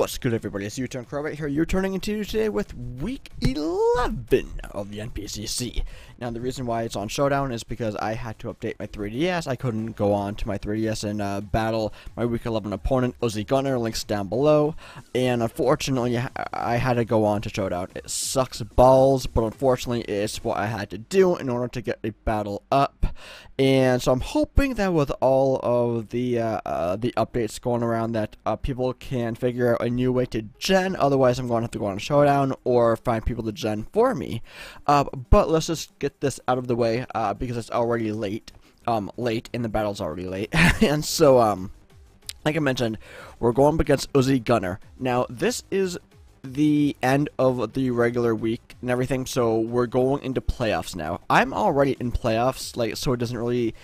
What's good, everybody? It's UturnCrobat here. You're turning into you today with week 11 of the NPCC. Now, the reason why it's on Showdown is because I had to update my 3DS. I couldn't go on to my 3DS and battle my week 11 opponent, Uzigunner. Links down below. And unfortunately, I had to go on to Showdown. It sucks balls, but unfortunately, it's what I had to do in order to get a battle up. And so I'm hoping that with all of the updates going around that people can figure out a new way to gen. Otherwise, I'm going to have to go on a Showdown or find people to gen for me. But let's just get this out of the way because it's already late. Late, and the battle's already late. And so, like I mentioned, we're going up against Uzigunner. Now, this is the end of the regular week and everything, so we're going into playoffs now. I'm already in playoffs, so it doesn't really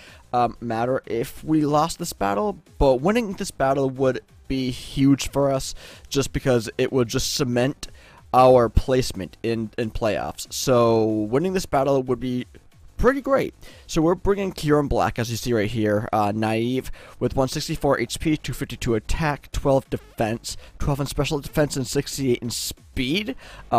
matter if we lost this battle, but winning this battle would be huge for us just because it would just cement our placement in playoffs. So winning this battle would be pretty great. So we're bringing Kieran Black, as you see right here, naive, with 164 HP, 252 attack, 12 defense, 12 in special defense, and 68 in speed.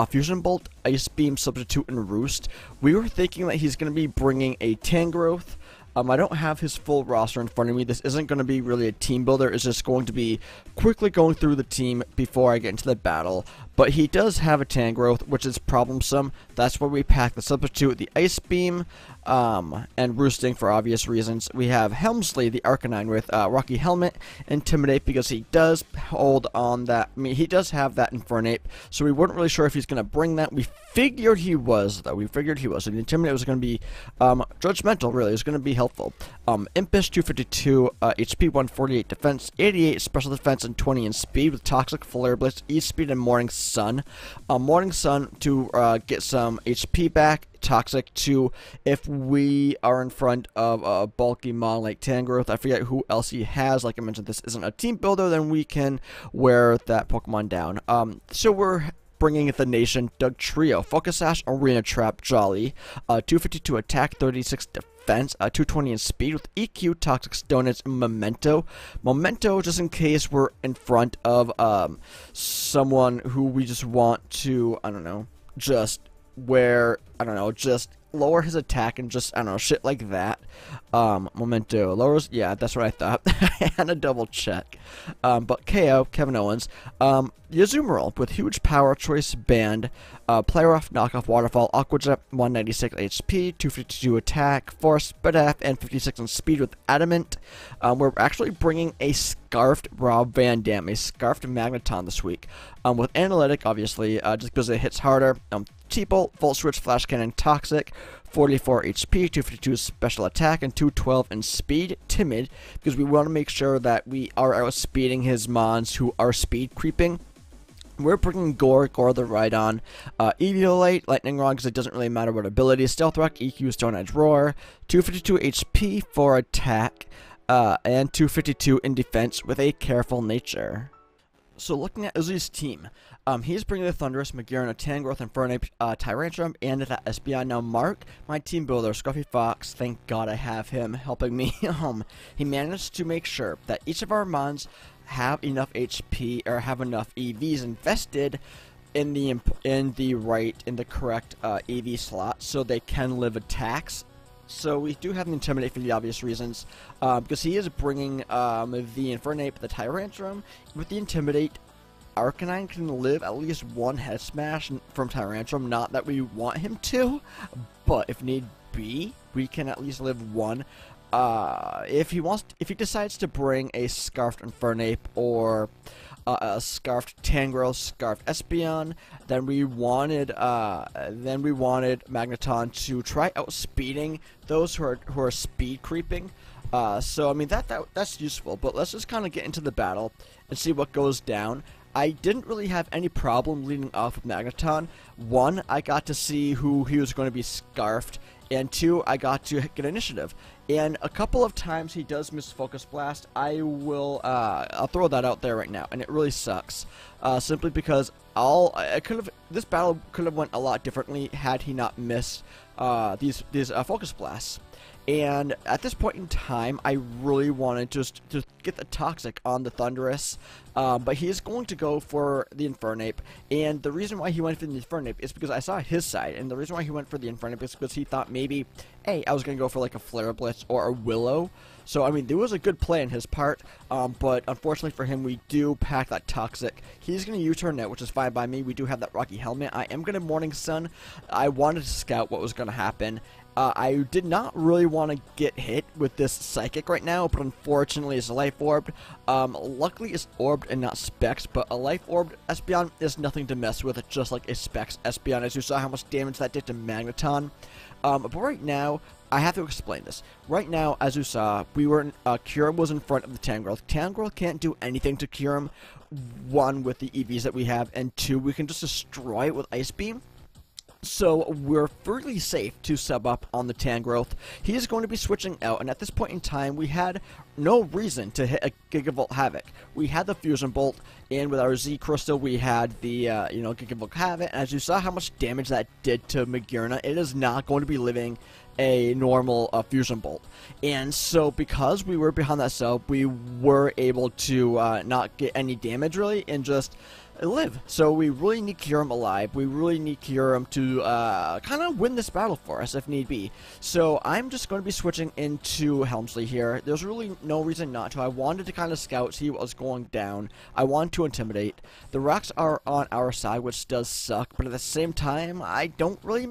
Fusion Bolt, Ice Beam, Substitute, and Roost. We were thinking that he's going to be bringing a Tangrowth. I don't have his full roster in front of me. This isn't going to be really a team builder. It's just going to be quickly going through the team before I get into the battle. But he does have a Tangrowth, which is problemsome. That's where we pack the Substitute, the Ice Beam, and Roosting for obvious reasons. We have Helmsley, the Arcanine, with Rocky Helmet, Intimidate, because he does hold on that. I mean, he does have that Infernape, so we weren't really sure if he's going to bring that. We figured he was, though. We figured he was. So the Intimidate was going to be judgmental, really. It was going to be helpful. Impish, 252 HP, 148 defense, 88 special defense, and 20 in speed, with Toxic, Flare Blitz, E-Speed, and Morning Sun. Morning Sun to get some HP back. Toxic to if we are in front of a bulky mon like Tangrowth. I forget who else he has. Like I mentioned, this isn't a team builder, then we can wear that Pokemon down. So we're bringing the Nation Doug Trio, Focus Sash, Arena Trap, Jolly, 252 attack, 36 defense, 220 in speed, with EQ, Toxic Stonets, and Memento. Memento, just in case we're in front of someone who we just want to, I don't know, just lower his attack and just, I don't know, shit like that. Memento lowers, yeah, that's what I thought. I had a double check. But KO, Kevin Owens. Uzigunner with huge power, choice band, player off, knockoff, waterfall, Aqua Jet, 196 HP, 252 attack, force, Spidaf, and 56 in speed with adamant. We're actually bringing a scarfed Rob Van Dam, a scarfed Magneton this week. With analytic, obviously, just because it hits harder. T-Bolt, Volt Switch, Flash Cannon, Toxic, 44 HP, 252 special attack, and 212 in speed. Timid, because we want to make sure that we are outspeeding his mons who are speed creeping. We're bringing Gore the Rhydon, Eviolite, Lightning Rod, because it doesn't really matter what ability. Stealth Rock, EQ, Stone Edge Roar, 252 HP for attack, and 252 in defense with a careful nature. So looking at Uzi's team, he's bringing the Thundurus, Magiran, Tangrowth, Infernape, Tyrantrum, and that Espeon. Now Mark, my team builder, Scruffy Fox, thank God I have him helping me. He managed to make sure that each of our mons have enough HP or have enough EVs invested in the correct EV slot so they can live attacks. So we do have the Intimidate for the obvious reasons, because he is bringing the Infernape, the Tyrantrum. With the Intimidate, Arcanine can live at least one Head Smash from Tyrantrum. Not that we want him to, but if need be, we can at least live one. If he decides to bring a Scarfed Infernape or a Scarfed Tangrowth, Scarfed Espeon, then we wanted Magneton to try outspeeding those who are speed creeping. So I mean that's useful. But let's just kind of get into the battle and see what goes down. I didn't really have any problem leading off with Magneton. One, I got to see who he was going to be scarfed, and two, I got to get initiative. And a couple of times he does miss Focus Blast. I'll throw that out there right now, and it really sucks. Simply because this battle could have went a lot differently had he not missed these Focus Blasts. And at this point in time, I really wanted just to get the Toxic on the Thundurus, but he is going to go for the Infernape. And the reason why he went for the Infernape is because I saw his side, and the reason why he went for the Infernape is because he thought maybe, hey, I was going to go for like a Flare Blitz or a Willow. So, I mean, there was a good play on his part, but unfortunately for him, we do pack that Toxic. He's going to U-turn it, which is fine by me. We do have that Rocky Helmet. I am going to Morning Sun. I wanted to scout what was going to happen. I did not really want to get hit with this Psychic right now, but unfortunately it's Life Orbed. Luckily it's Orbed and not Specs, but a Life Orbed Espeon is nothing to mess with, just like a Specs Espeon, as you saw how much damage that did to Magneton. But right now, I have to explain this. Right now, as you saw, Kyurem was in front of the Tangrowth. Tangrowth can't do anything to Kyurem. One, with the EVs that we have, and two, we can just destroy it with Ice Beam. So we're fairly safe to sub up on the Tangrowth. He is going to be switching out, and at this point in time, we had no reason to hit a Gigavolt Havoc. We had the Fusion Bolt, and with our Z Crystal, we had the Gigavolt Havoc. And as you saw how much damage that did to Magearna, it is not going to be living a normal Fusion Bolt. And so because we were behind that sub, we were able to not get any damage really, and just live. So we really need Kyurem alive. We really need Kyurem to kind of win this battle for us if need be. So I'm just going to be switching into Helmsley here. There's really no reason not to. I wanted to kind of scout, see what was going down. I wanted to intimidate. The rocks are on our side, which does suck, but at the same time, I don't really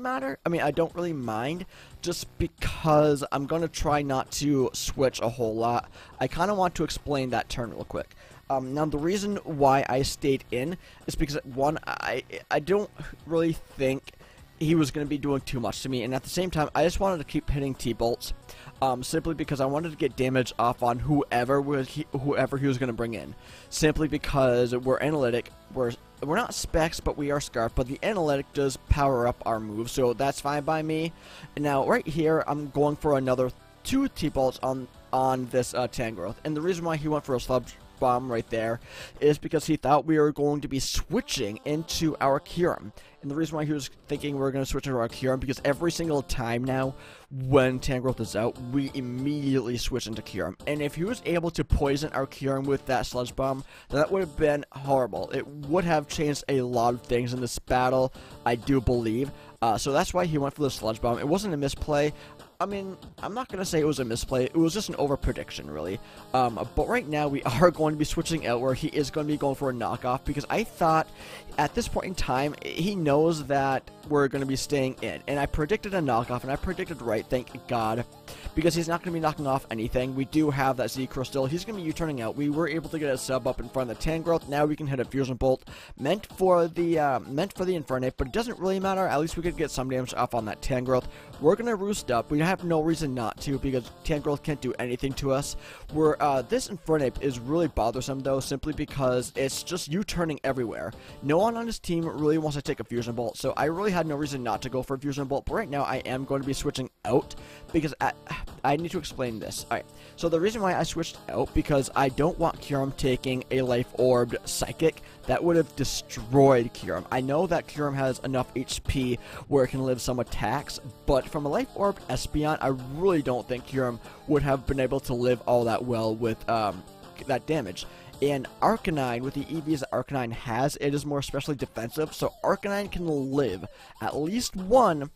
mind, just because I'm going to try not to switch a whole lot. I kind of want to explain that turn real quick. Now, the reason why I stayed in is because, one, I don't really think he was going to be doing too much to me, and at the same time, I just wanted to keep hitting T-Bolts, simply because I wanted to get damage off on whoever he was going to bring in, simply because we're analytic, we're not Specs, but we are Scarf, but the analytic does power up our moves, so that's fine by me. And now, right here, I'm going for another 2 T-Bolts on this Tangrowth, and the reason why he went for a Sludge Bomb right there is because he thought we were going to be switching into our Kyurem. And the reason why he was thinking we were going to switch into our Kyurem, because every single time now when Tangrowth is out, we immediately switch into Kyurem. And if he was able to poison our Kyurem with that Sludge Bomb, then that would have been horrible. It would have changed a lot of things in this battle, I do believe. So that's why he went for the Sludge Bomb. It wasn't a misplay. I mean, I'm not going to say it was a misplay. It was just an over-prediction, really. But right now, we are going to be switching out where he is going to be going for a knockoff, because I thought at this point in time, he knows that we're going to be staying in. And I predicted a knockoff, and I predicted right, thank God, because he's not going to be knocking off anything. We do have that Z Crystal. He's going to be U-turning out. We were able to get a sub up in front of the Tangrowth. Now we can hit a Fusion Bolt, meant for the Infernape, but it doesn't really matter. At least we could get some damage off on that Tangrowth. We're going to roost up. We have no reason not to, because Tangrowth can't do anything to us. This Infernape is really bothersome, though, simply because it's just U-turning everywhere. No one on his team really wants to take a Fusion Bolt, so I really had no reason not to go for a Fusion Bolt, but right now I am going to be switching out, because I need to explain this. Alright, so the reason why I switched out, because I don't want Kyurem taking a Life Orbed Psychic. That would have destroyed Kyurem. I know that Kyurem has enough HP where it can live some attacks, but from a Life Orb Espeon, I really don't think Kyurem would have been able to live all that well with that damage. And Arcanine, with the EVs that Arcanine has, it is more especially defensive, so Arcanine can live at least one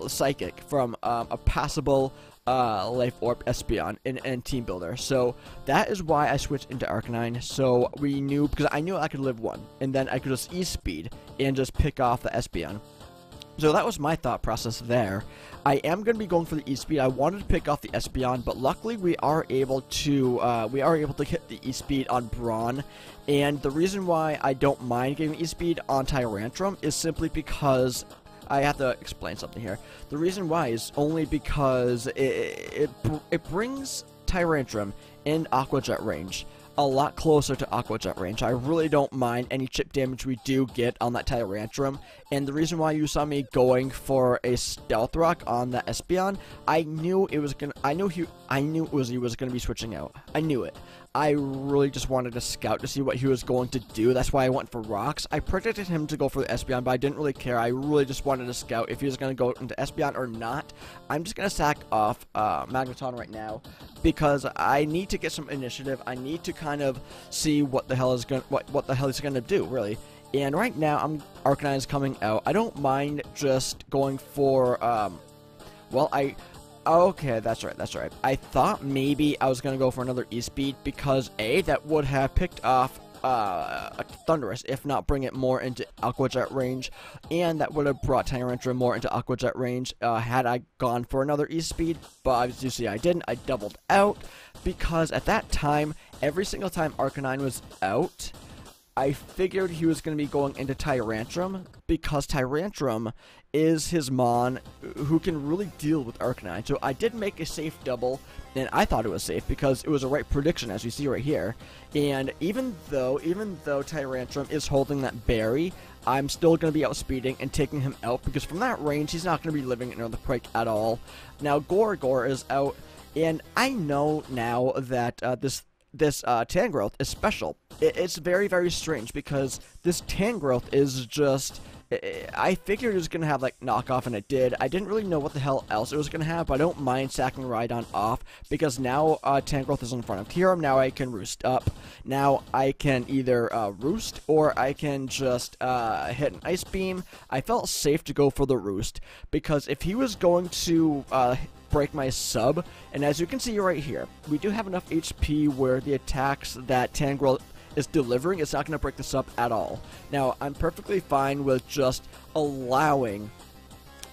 Psychic from a passable Life Orb Espeon in Team Builder. So that is why I switched into Arcanine. So we knew, because I knew I could live one, and then I could just E-Speed and just pick off the Espeon. So that was my thought process there. I am going to be going for the E-Speed. I wanted to pick off the Espeon, but luckily we are able to hit the E-Speed on Brawn. And the reason why I don't mind getting E-Speed on Tyrantrum is simply because I have to explain something here. The reason why is only because it brings Tyrantrum in Aqua Jet range a lot closer to Aqua Jet range. I really don't mind any chip damage we do get on that Tyrantrum, and the reason why you saw me going for a Stealth Rock on that Espeon, I knew Uzi was gonna be switching out. I knew it. I really just wanted to scout to see what he was going to do. That's why I went for rocks. I predicted him to go for the Espeon, but I didn't really care. I really just wanted to scout if he was going to go into Espeon or not. I'm just going to sack off Magneton right now because I need to get some initiative. I need to kind of see what the hell is going what the hell he's going to do, really. And right now, Arcanine is coming out. I don't mind just going for okay, that's right. I thought maybe I was going to go for another E-Speed because, A, that would have picked off a Thundurus, if not bring it more into Aqua Jet range, and that would have brought Tyranitar more into Aqua Jet range had I gone for another E-Speed, but as you see I didn't. I doubled out because at that time, every single time Arcanine was out, I figured he was going to be going into Tyrantrum because Tyrantrum is his Mon who can really deal with Arcanine. So I did make a safe double, and I thought it was safe because it was a right prediction, as you see right here. And even though Tyrantrum is holding that berry, I'm still going to be outspeeding and taking him out because from that range, he's not going to be living in the Pike at all. Now, Gorgor is out, and I know now that this Tangrowth is special. It's very, very strange because this Tangrowth is just... I figured it was going to have, like, knockoff, and it did. I didn't really know what the hell else it was going to have, but I don't mind sacking Rhydon off because now Tangrowth is in front of Kyurem. Now I can roost up. Now I can either roost or I can just hit an Ice Beam. I felt safe to go for the roost because if he was going to... break my sub, and as you can see right here, we do have enough HP where the attacks that Tangrowth is delivering, it's not going to break the sub at all. Now, I'm perfectly fine with just allowing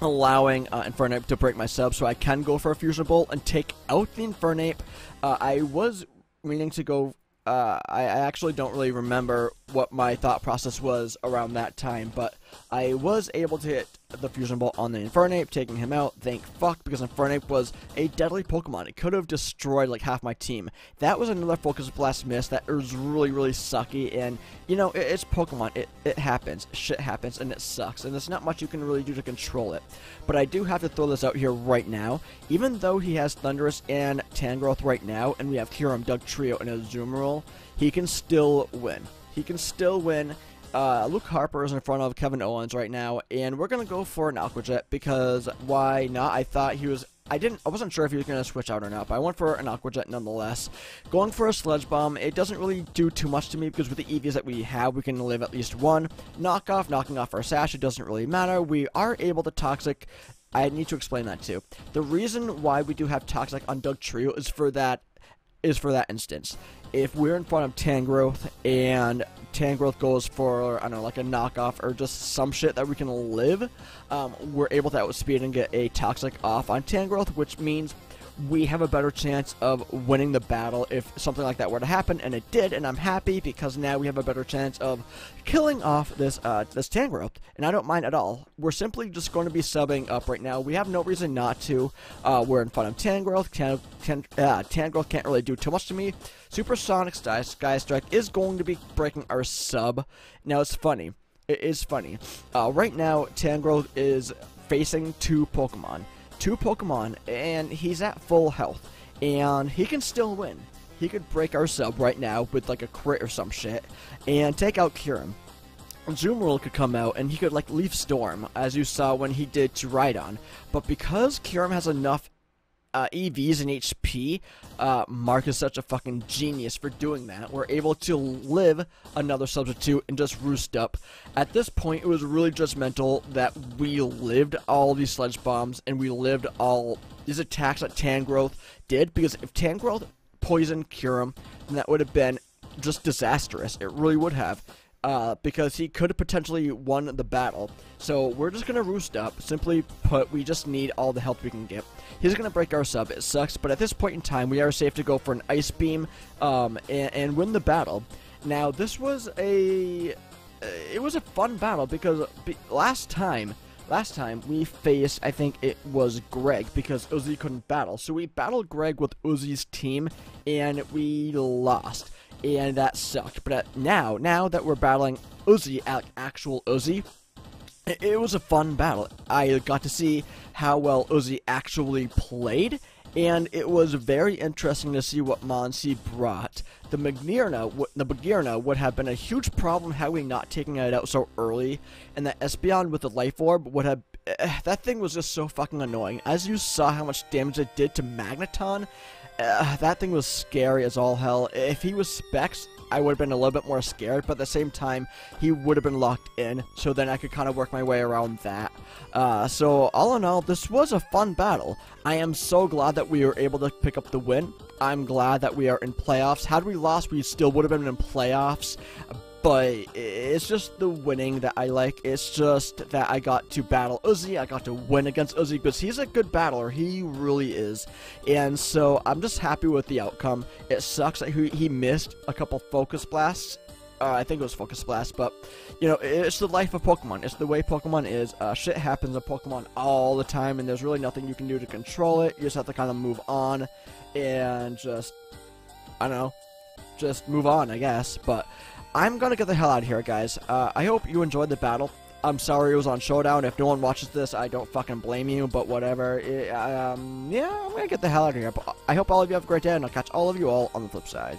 Infernape to break my sub, so I can go for a Fusion Bolt and take out the Infernape. I was meaning to go... I actually don't really remember what my thought process was around that time, but I was able to hit the Fusion Bolt on the Infernape, taking him out, thank fuck, because Infernape was a deadly Pokemon. It could have destroyed, like, half my team. That was another Focus Blast miss that was really, really sucky, and, you know, it's Pokemon. It happens. Shit happens, and it sucks, and there's not much you can really do to control it. But I do have to throw this out here right now. Even though he has Thundurus and Tangrowth right now, and we have Kyurem, Dugtrio, and Azumarill, he can still win. He can still win. Luke Harper is in front of Kevin Owens right now, and we're gonna go for an Aqua Jet because why not? I thought he was. I wasn't sure if he was gonna switch out or not, but I went for an Aqua Jet nonetheless. Going for a Sludge Bomb, it doesn't really do too much to me because with the EVs that we have, we can live at least one. Knocking off our Sash, it doesn't really matter. We are able to Toxic. I need to explain that too. The reason why we do have Toxic on Dugtrio is for that instance. If we're in front of Tangrowth and Tangrowth goes for, I don't know, like a knockoff or just some shit that we can live, we're able to outspeed and get a Toxic off on Tangrowth, which means we have a better chance of winning the battle if something like that were to happen, and it did, and I'm happy because now we have a better chance of killing off this Tangrowth, and I don't mind at all. We're simply just going to be subbing up right now. We have no reason not to. We're in front of Tangrowth. Tangrowth can't really do too much to me. Supersonic Sky Strike is going to be breaking our sub. Now, it's funny. It is funny. Right now, Tangrowth is facing two Pokemon, and he's at full health, and he can still win. He could break our sub right now with like a crit or some shit, and take out Kyurem. Azumarill could come out, and he could like Leaf Storm, as you saw when he did to Rhydon, but because Kyurem has enough EVs and HP, Mark is such a fucking genius for doing that. We're able to live another substitute and just roost up. At this point, it was really judgmental that we lived all these Sledge Bombs and we lived all these attacks that Tangrowth did, because if Tangrowth poisoned Kyurem, then that would have been just disastrous. It really would have. Because he could have potentially won the battle. So we're just going to roost up. Simply put, we just need all the help we can get. He's going to break our sub. It sucks, but at this point in time, we are safe to go for an Ice Beam and win the battle. Now, this was it was a fun battle because last time we faced, I think it was Greg, because Uzi couldn't battle. So we battled Greg with Uzi's team, and we lost. And that sucked. But now that we're battling Uzi, actual Uzi, it was a fun battle. I got to see how well Uzi actually played, and it was very interesting to see what Monsi brought. The Bagheerna would have been a huge problem had we not taken it out so early, and that Espeon with the Life Orb would have... that thing was just so fucking annoying. As you saw how much damage it did to Magneton, that thing was scary as all hell. If he was Specs, I would have been a little bit more scared, but at the same time, he would have been locked in, so then I could kind of work my way around that. So, all in all, this was a fun battle. I am so glad that we were able to pick up the win. I'm glad that we are in playoffs. Had we lost, we still would have been in playoffs, but it's just the winning that I like. It's just that I got to battle Uzi. I got to win against Uzi because he's a good battler. He really is. And so I'm just happy with the outcome. It sucks that he missed a couple Focus Blasts. I think it was Focus Blast, but, you know, it's the life of Pokemon. It's the way Pokemon is. Shit happens with Pokemon all the time, and there's really nothing you can do to control it. You just have to kind of move on and just, I don't know, just move on, I guess. But I'm gonna get the hell out of here, guys. I hope you enjoyed the battle. I'm sorry it was on Showdown. If no one watches this, I don't fucking blame you, but whatever. Yeah, I'm gonna get the hell out of here. But I hope all of you have a great day, and I'll catch all of you all on the flip side.